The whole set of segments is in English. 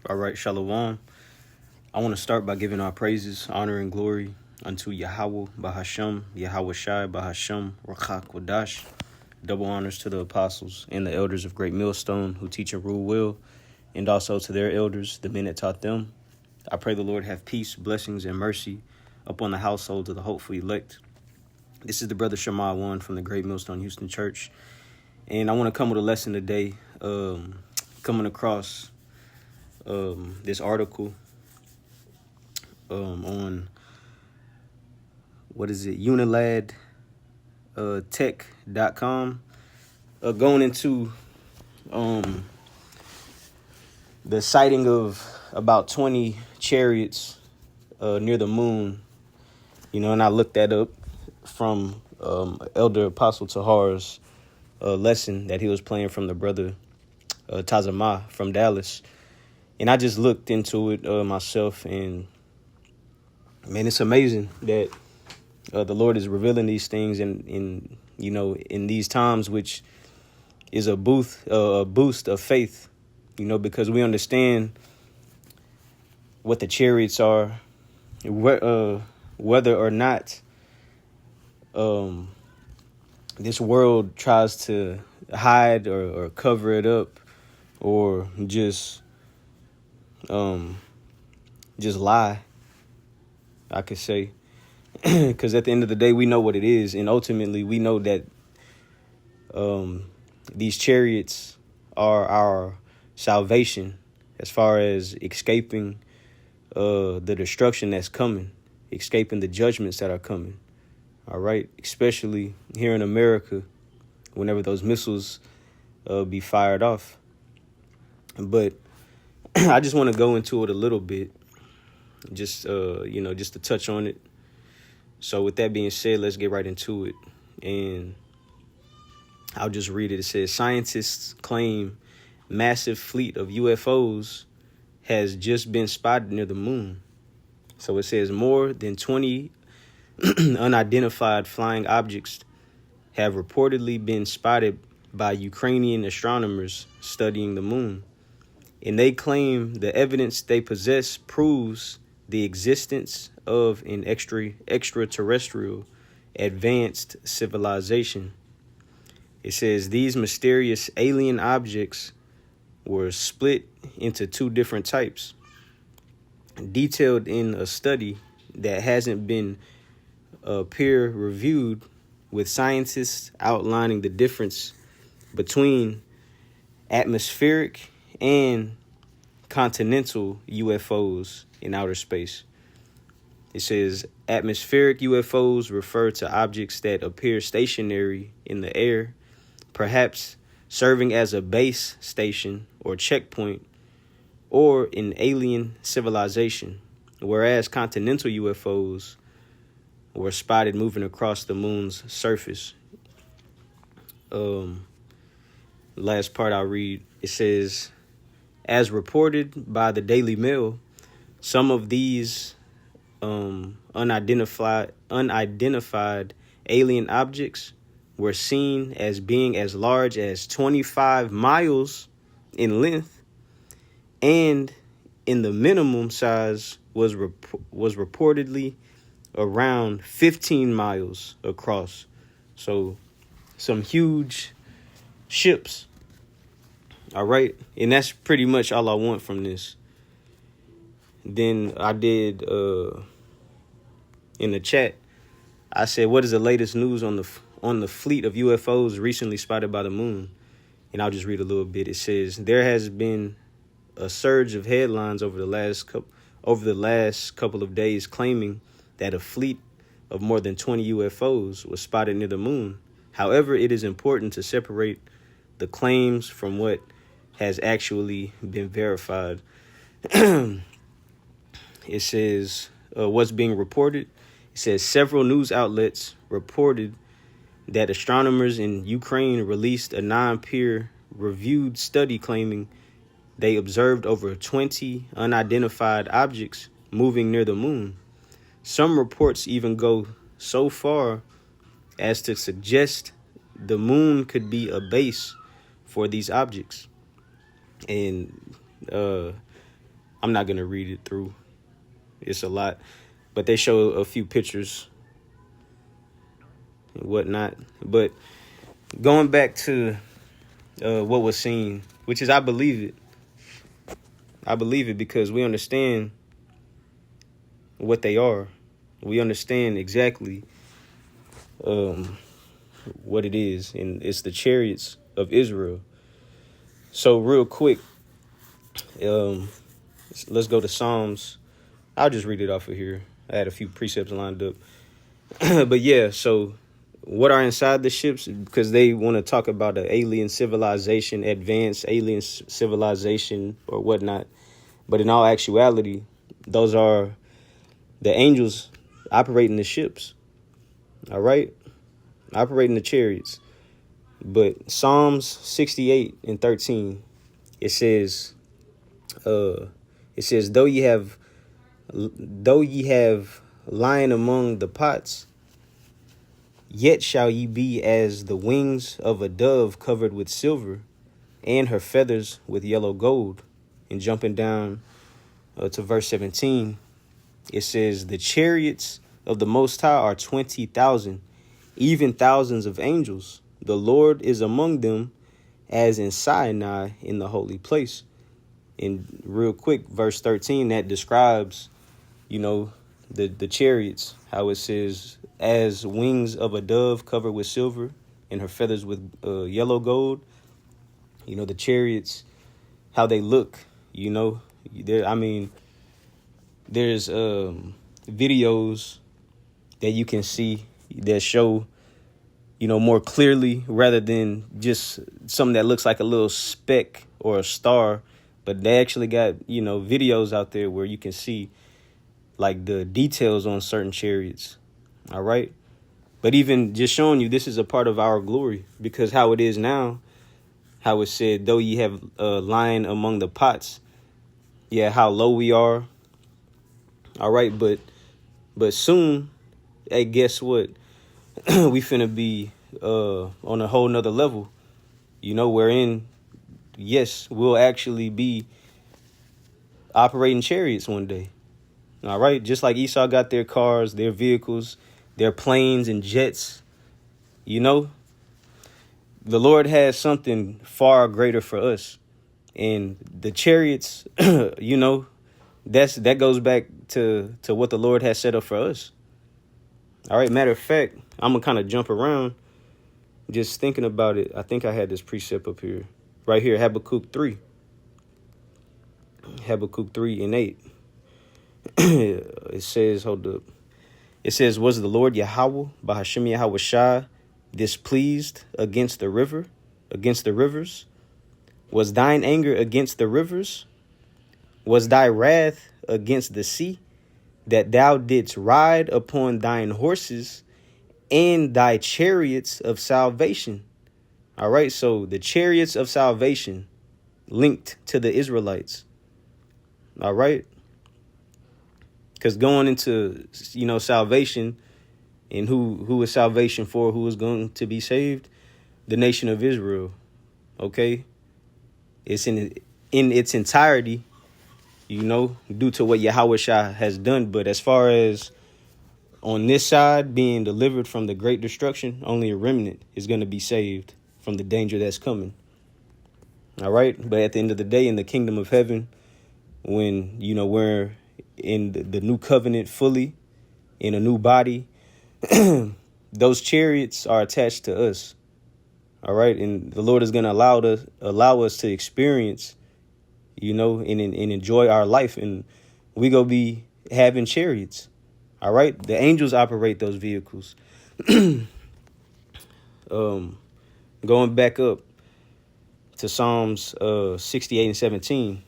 All right, Shalom. I want to start by giving our praises, honor, and glory unto Yahweh, Bahasham, Yahweh Shai, Bahasham, Rakak, Wadash. Double honors to the apostles and the elders of Great Millstone who teach and rule well, and also to their elders, the men that taught them. I pray the Lord have peace, blessings, and mercy upon the household of the hopeful elect. This is the brother Shema One from the Great Millstone Houston Church, and I want to come with a lesson today, coming across this article on Unilad tech.com, going into the sighting of about 20 chariots near the moon, and I looked that up from Elder Apostle Tahar's lesson that he was playing from the brother Tazama from Dallas. And I just looked into it myself, and man, it's amazing that the Lord is revealing these things in these times, which is a boost of faith, because we understand what the chariots are, whether or not this world tries to hide or cover it up or just lie, I could say, because at the end of the day, we know what it is. And ultimately, we know that these chariots are our salvation as far as escaping the destruction that's coming, escaping the judgments that are coming. All right. Especially here in America, whenever those missiles be fired off. But I just want to go into it a little bit, just to touch on it. So with that being said, let's get right into it. And I'll just read it. It says, scientists claim massive fleet of UFOs has just been spotted near the moon. So it says more than 20 unidentified flying objects have reportedly been spotted by Ukrainian astronomers studying the moon. And they claim the evidence they possess proves the existence of an extraterrestrial advanced civilization. It says these mysterious alien objects were split into two different types, detailed in a study that hasn't been peer-reviewed, with scientists outlining the difference between atmospheric and continental UFOs in outer space. It says atmospheric UFOs refer to objects that appear stationary in the air, perhaps serving as a base station or checkpoint or an alien civilization, whereas continental UFOs were spotted moving across the moon's surface. Last part I'll read, it says, as reported by the Daily Mail, some of these unidentified alien objects were seen as being as large as 25 miles in length, and in the minimum size was reportedly around 15 miles across. So some huge ships. All right. And that's pretty much all I want from this. Then I did in the chat, I said, what is the latest news on the fleet of UFOs recently spotted by the moon? And I'll just read a little bit. It says there has been a surge of headlines over the last couple of days claiming that a fleet of more than 20 UFOs was spotted near the moon. However, it is important to separate the claims from what has actually been verified. It says what's being reported. It says several news outlets reported that astronomers in Ukraine released a non-peer-reviewed study claiming they observed over 20 unidentified objects moving near the moon. Some reports even go so far as to suggest the moon could be a base for these objects. And I'm not going to read it through. It's a lot. But they show a few pictures and whatnot. But going back to what was seen, which is I believe it. I believe it because we understand what they are. We understand exactly what it is. And it's the chariots of Israel. So real quick, let's go to Psalms. I'll just read it off of here. I had a few precepts lined up. But yeah, so what are inside the ships? Because they want to talk about an alien civilization, advanced alien civilization or whatnot. But in all actuality, those are the angels operating the ships. All right? Operating the chariots. But Psalms 68 and 13, it says, though ye have lying among the pots, yet shall ye be as the wings of a dove covered with silver, and her feathers with yellow gold. And jumping down to verse 17, it says, the chariots of the Most High are 20,000, even thousands of angels. The Lord is among them, as in Sinai in the holy place. And real quick, verse 13, that describes, the chariots, how it says, as wings of a dove covered with silver and her feathers with yellow gold. The chariots, how they look, there's videos that you can see that show, more clearly rather than just something that looks like a little speck or a star. But they actually got, videos out there where you can see like the details on certain chariots. All right. But even just showing you this is a part of our glory, because how it is now, how it said, though ye have lying among the pots. Yeah, how low we are. All right. But soon, hey, guess what? We finna be on a whole nother level, wherein, yes, we'll actually be operating chariots one day. All right. Just like Esau got their cars, their vehicles, their planes and jets. The Lord has something far greater for us. And the chariots, that goes back to what the Lord has set up for us. All right. Matter of fact, I'm going to kind of jump around just thinking about it. I think I had this precept up here. Right here, Habakkuk 3. Habakkuk 3 and 8. It says, hold up. It says, was the Lord Yahweh, Bahashem Yahweh Shai, displeased against the rivers? Was thine anger against the rivers? Was thy wrath against the sea, that thou didst ride upon thine horses and thy chariots of salvation? All right, so the chariots of salvation linked to the Israelites. All right. Because going into, salvation and who is salvation for, who is going to be saved? The nation of Israel. OK, it's in its entirety, due to what Yahweh Shai has done. But as far as on this side being delivered from the great destruction, only a remnant is going to be saved from the danger that's coming. All right. But at the end of the day, in the kingdom of heaven, when, we're in the new covenant fully, in a new body, those chariots are attached to us. All right. And the Lord is going to allow us to experience, and enjoy our life. And we go be having chariots. All right. The angels operate those vehicles. Going back up to Psalms 68 and 17,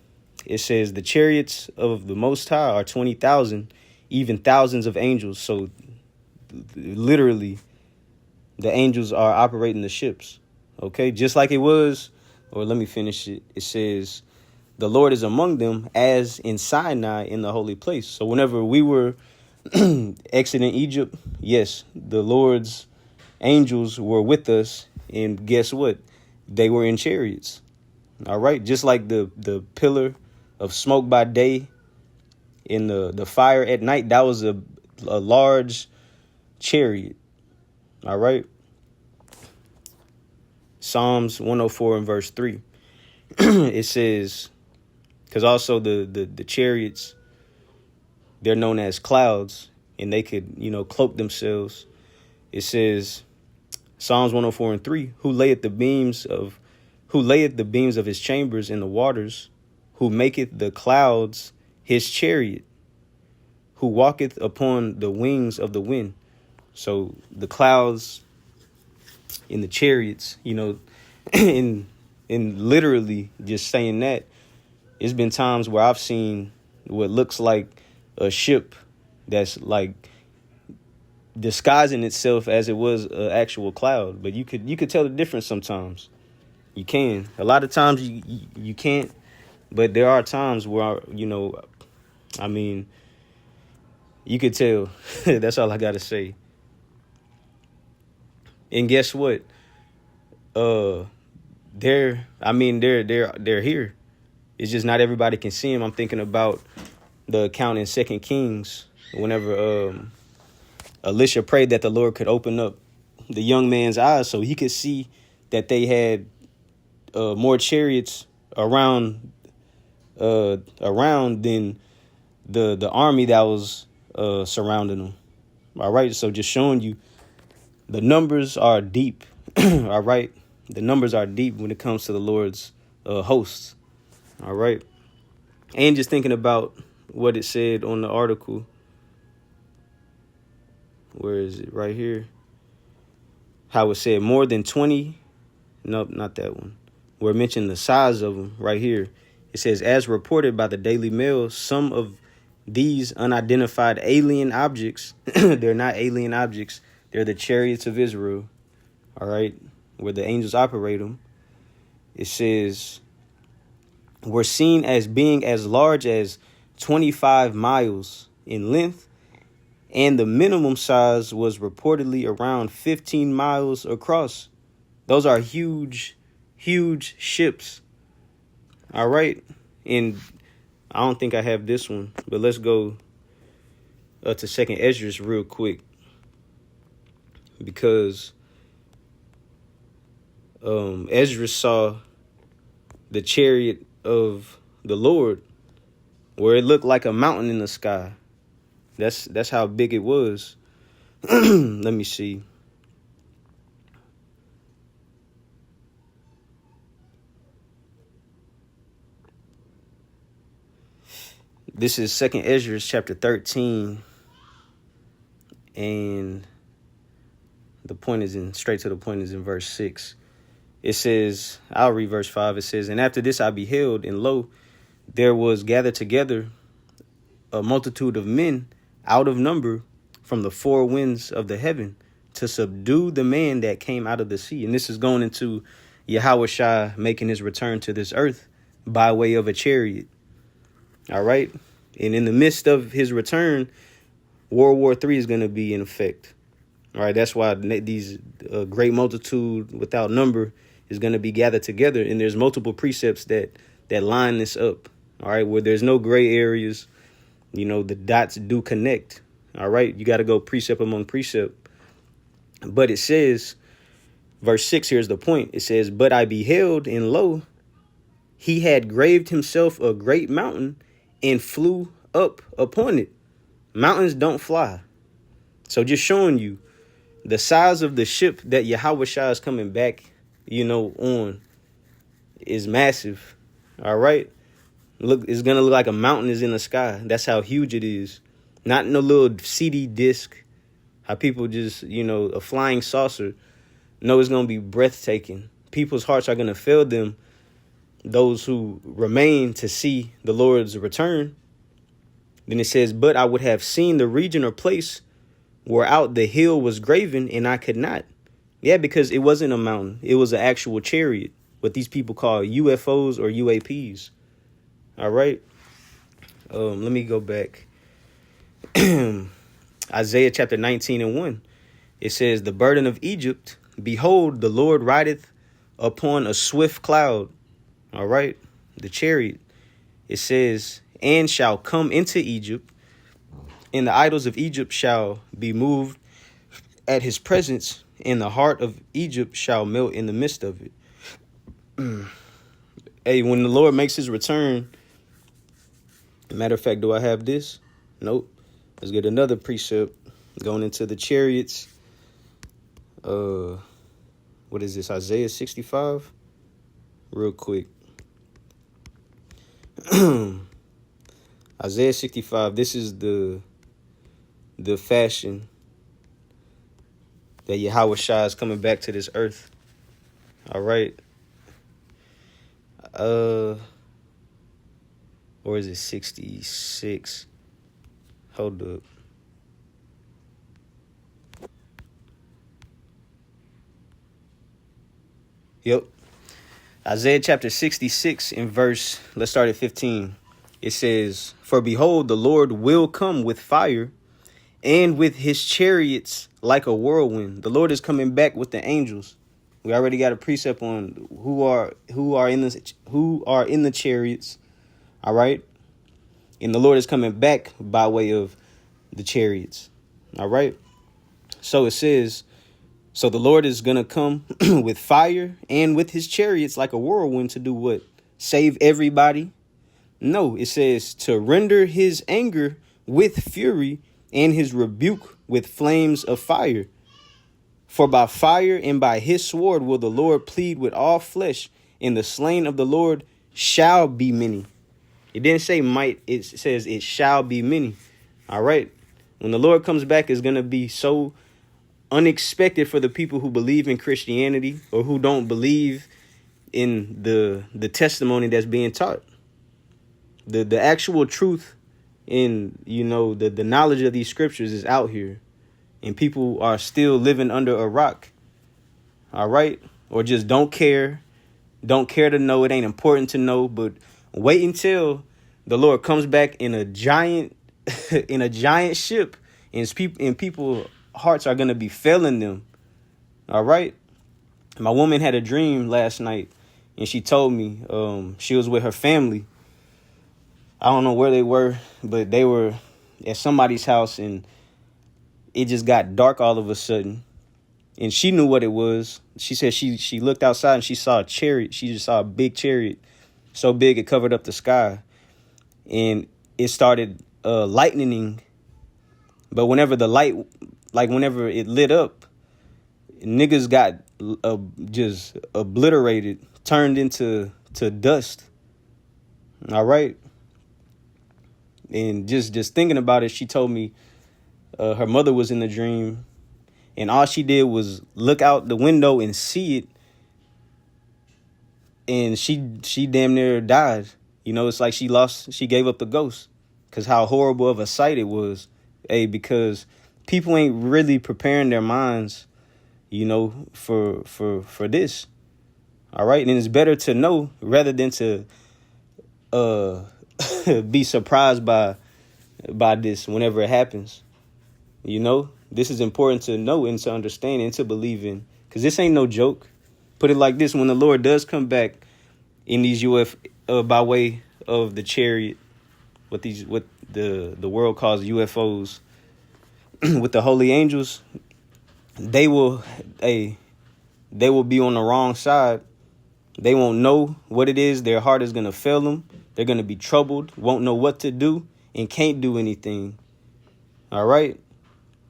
it says the chariots of the Most High are 20,000, even thousands of angels. So literally, the angels are operating the ships. OK, just like it was. Or let me finish it. It says the Lord is among them, as in Sinai in the holy place. So whenever we were exiting Egypt, yes, the Lord's angels were with us. And guess what? They were in chariots. All right. Just like the pillar of smoke by day and the fire at night. That was a large chariot. All right. Psalms 104 and verse 3. It says, because also the chariots, they're known as clouds, and they could, cloak themselves. It says, Psalms 104 and 3, who layeth the beams of his chambers in the waters, who maketh the clouds his chariot, who walketh upon the wings of the wind. So the clouds in the chariots, in literally just saying that, it's been times where I've seen what looks like a ship that's like disguising itself as it was an actual cloud. But you could tell the difference sometimes. You can. A lot of times you can't. But there are times where, you could tell. That's all I got to say. And guess what? They're here. It's just not everybody can see them. I'm thinking about the account in 2 Kings, whenever Elisha prayed that the Lord could open up the young man's eyes so he could see that they had more chariots around than the army that was surrounding them. All right, so just showing you the numbers are deep. All right, the numbers are deep when it comes to the Lord's hosts. All right, and just thinking about what it said on the article. Where is it? Right here. How it said more than 20. Nope, not that one. Where it mentioned the size of them right here. It says, as reported by the Daily Mail, some of these unidentified alien objects, they're not alien objects. They're the chariots of Israel. All right. Where the angels operate them. It says, were seen as being as large as 25 miles in length, and the minimum size was reportedly around 15 miles across. Those are huge, huge ships. All right. And I don't think I have this one, but let's go to 2nd Esdras real quick, because Esdras saw the chariot of the Lord where it looked like a mountain in the sky. That's how big it was. Let me see. This is 2nd Esdras chapter 13. And the point is straight to the point is in verse 6. It says, I'll read verse 5. It says, and after this I beheld, and lo, there was gathered together a multitude of men out of number from the four winds of the heaven to subdue the man that came out of the sea. And this is going into Yahushua making his return to this earth by way of a chariot. All right. And in the midst of his return, World War III is going to be in effect. All right. That's why these great multitude without number is going to be gathered together. And there's multiple precepts that line this up. All right. Where there's no gray areas. The dots do connect. All right. You got to go precept among precept. But it says, verse 6, here's the point. It says, but I beheld, and lo, he had graved himself a great mountain and flew up upon it. Mountains don't fly. So just showing you the size of the ship that Yahushua is coming back, on is massive. All right. Look, it's going to look like a mountain is in the sky. That's how huge it is. Not no little CD disc. How people just, a flying saucer. No, it's going to be breathtaking. People's hearts are going to fail them. Those who remain to see the Lord's return. Then it says, but I would have seen the region or place where out the hill was graven, and I could not. Yeah, because it wasn't a mountain. It was an actual chariot. What these people call UFOs or UAPs. All right. Let me go back. Isaiah chapter 19 and 1. It says, the burden of Egypt, behold, the Lord rideth upon a swift cloud. All right. The chariot. It says, and shall come into Egypt, and the idols of Egypt shall be moved at his presence, and the heart of Egypt shall melt in the midst of it. Hey, when the Lord makes his return, matter of fact, do I have this? Nope. Let's get another precept going into the chariots. What is this? Isaiah 65? Real quick. Isaiah 65, this is the fashion that Yahweh Shai is coming back to this earth. All right. Or is it 66? Hold up. Yep. Isaiah chapter 66 in verse, let's start at 15. It says, for behold, the Lord will come with fire and with his chariots like a whirlwind. The Lord is coming back with the angels. We already got a precept on who are in the chariots. All right. And the Lord is coming back by way of the chariots. All right. So it says, so the Lord is going to come with fire and with his chariots like a whirlwind to do what? Save everybody? No, it says to render his anger with fury and his rebuke with flames of fire. For by fire and by his sword will the Lord plead with all flesh, and the slain of the Lord shall be many. It didn't say might, it says it shall be many. All right. When the Lord comes back, it's going to be so unexpected for the people who believe in Christianity or who don't believe in the testimony that's being taught. The actual truth in, the knowledge of these scriptures is out here, and people are still living under a rock. All right. Or just don't care to know. It ain't important to know, but wait until the Lord comes back in a giant ship, and people's hearts are going to be failing them. All right. My woman had a dream last night, and she told me she was with her family. I don't know where they were, but they were at somebody's house, and it just got dark all of a sudden. And she knew what it was. She said she looked outside and she saw a chariot. She just saw a big chariot, so big it covered up the sky. And it started lightning. But whenever whenever it lit up, niggas got just obliterated, turned into dust. All right. And just thinking about it, she told me her mother was in the dream, and all she did was look out the window and see it. And she damn near died. It's like she gave up the ghost, because how horrible of a sight it was. Because people ain't really preparing their minds, for this. All right. And it's better to know rather than to be surprised by this whenever it happens. This is important to know and to understand and to believe in, because this ain't no joke. Put it like this: when the Lord does come back in these by way of the chariot, what the world calls UFOs, with the holy angels, they will be on the wrong side. They won't know what it is. Their heart is going to fail them. They're going to be troubled, won't know what to do, and can't do anything. All right.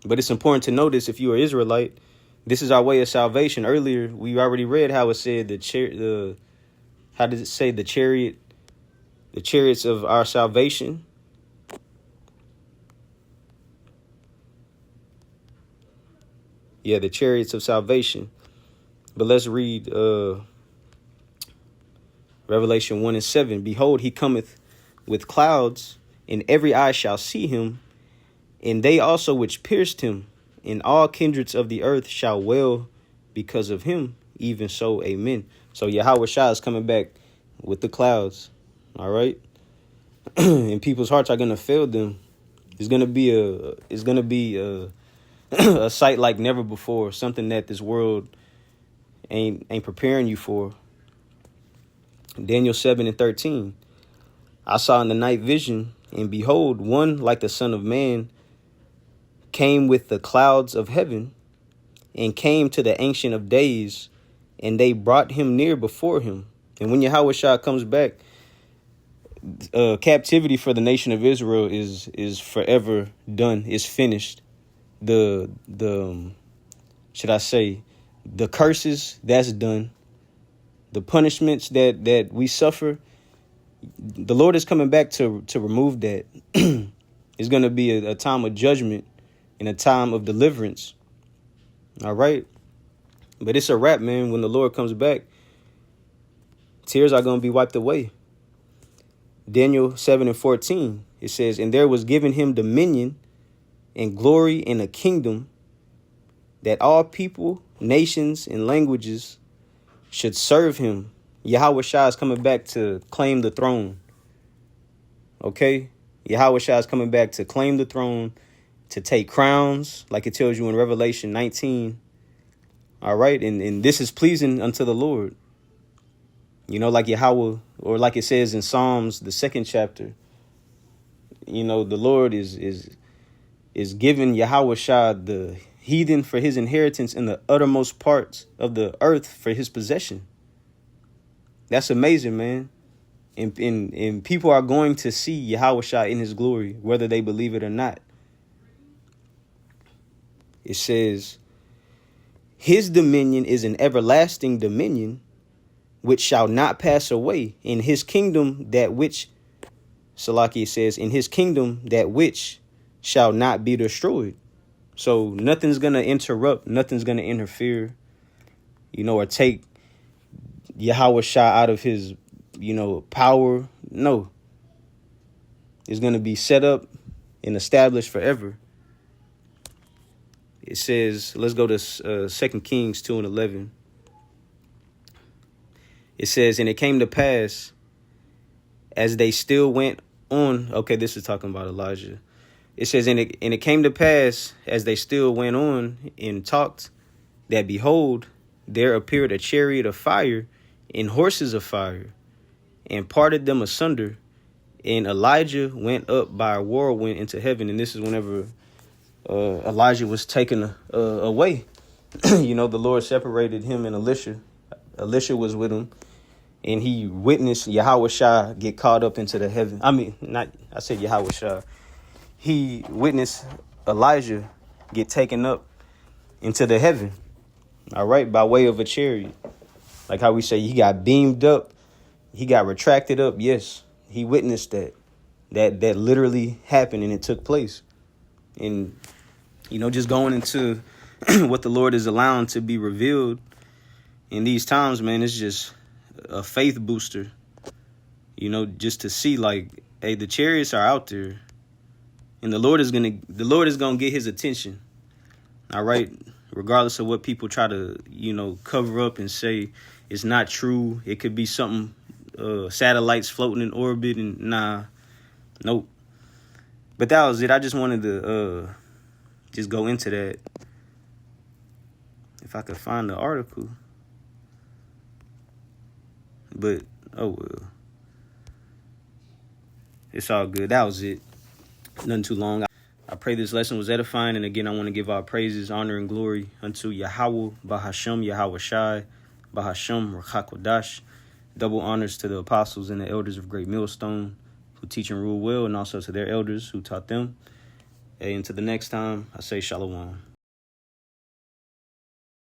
But it's important to know this if you are Israelite. This is our way of salvation. Earlier, we already read how it said how does it say the chariots of our salvation? Yeah, the chariots of salvation. But let's read Revelation 1:7. Behold, he cometh with clouds, and every eye shall see him, and they also which pierced him, and all kindreds of the earth shall wail because of him. Even so, amen. So Yahweh Shai is coming back with the clouds. All right. And people's hearts are going to fail them. It's going to be a sight like never before, something that this world ain't preparing you for. Daniel 7:13. I saw in the night vision, and behold, one like the Son of Man came with the clouds of heaven, and came to the Ancient of Days, and they brought him near before him. And when Yahushua comes back, captivity for the nation of Israel is forever done. It's finished. The should I say, the curses, that's done. The punishments that we suffer, the Lord is coming back to remove that. It's going to be a time of judgment and a time of deliverance. All right. But it's a wrap, man. When the Lord comes back, tears are going to be wiped away. Daniel 7:14, it says, and there was given him dominion and glory and a kingdom, that all people, nations, and languages should serve him. Yahushua is coming back to claim the throne. Okay? Yahushua is coming back to claim the throne, to take crowns, like it tells you in Revelation 19. All right? And this is pleasing unto the Lord. You know, like Yahweh, or like it says in Psalms, the 2nd chapter, you know, the Lord is giving Yahushua the heathen for his inheritance in the uttermost parts of the earth for his possession. That's amazing, man. And people are going to see Yahushua in his glory, whether they believe it or not. It says, his dominion is an everlasting dominion, which shall not pass away. In his kingdom, that which, Salaki says, in his kingdom, that which shall not be destroyed. So nothing's going to interrupt. Nothing's going to interfere, you know, or take Yahushua out of his, you know, power. No. It's going to be set up and established forever. It says, let's go to 2 Kings 2:11. It says, and it came to pass as they still went on. Okay, this is talking about Elijah. It says, and it came to pass as they still went on and talked, that behold, there appeared a chariot of fire and horses of fire, and parted them asunder. And Elijah went up by a whirlwind into heaven. And this is whenever Elijah was taken away. You know, the Lord separated him and Elisha. Elisha was with him. And he witnessed Yahushua get caught up into the heaven. I said Yahushua. He witnessed Elijah get taken up into the heaven. All right, by way of a chariot. Like how we say he got beamed up. He got retracted up. Yes, he witnessed that. That literally happened, and it took place. And, you know, just going into what the Lord is allowing to be revealed in these times, man, it's just a faith booster, you know, just to see like, hey, the chariots are out there, and the Lord is gonna get his attention. All right, regardless of what people try to, you know, cover up and say it's not true. It could be something, satellites floating in orbit, and nope. But that was it. I just wanted to just go into that. If I could find the article. But, oh well. It's all good. That was it. Nothing too long. I pray this lesson was edifying. And again, I want to give our praises, honor, and glory unto Yahweh, Bahashem, Yahushai, Bahashem, Rachakodash. Double honors to the apostles and the elders of Great Millstone who teach and rule well, and also to their elders who taught them. And until the next time, I say shalom.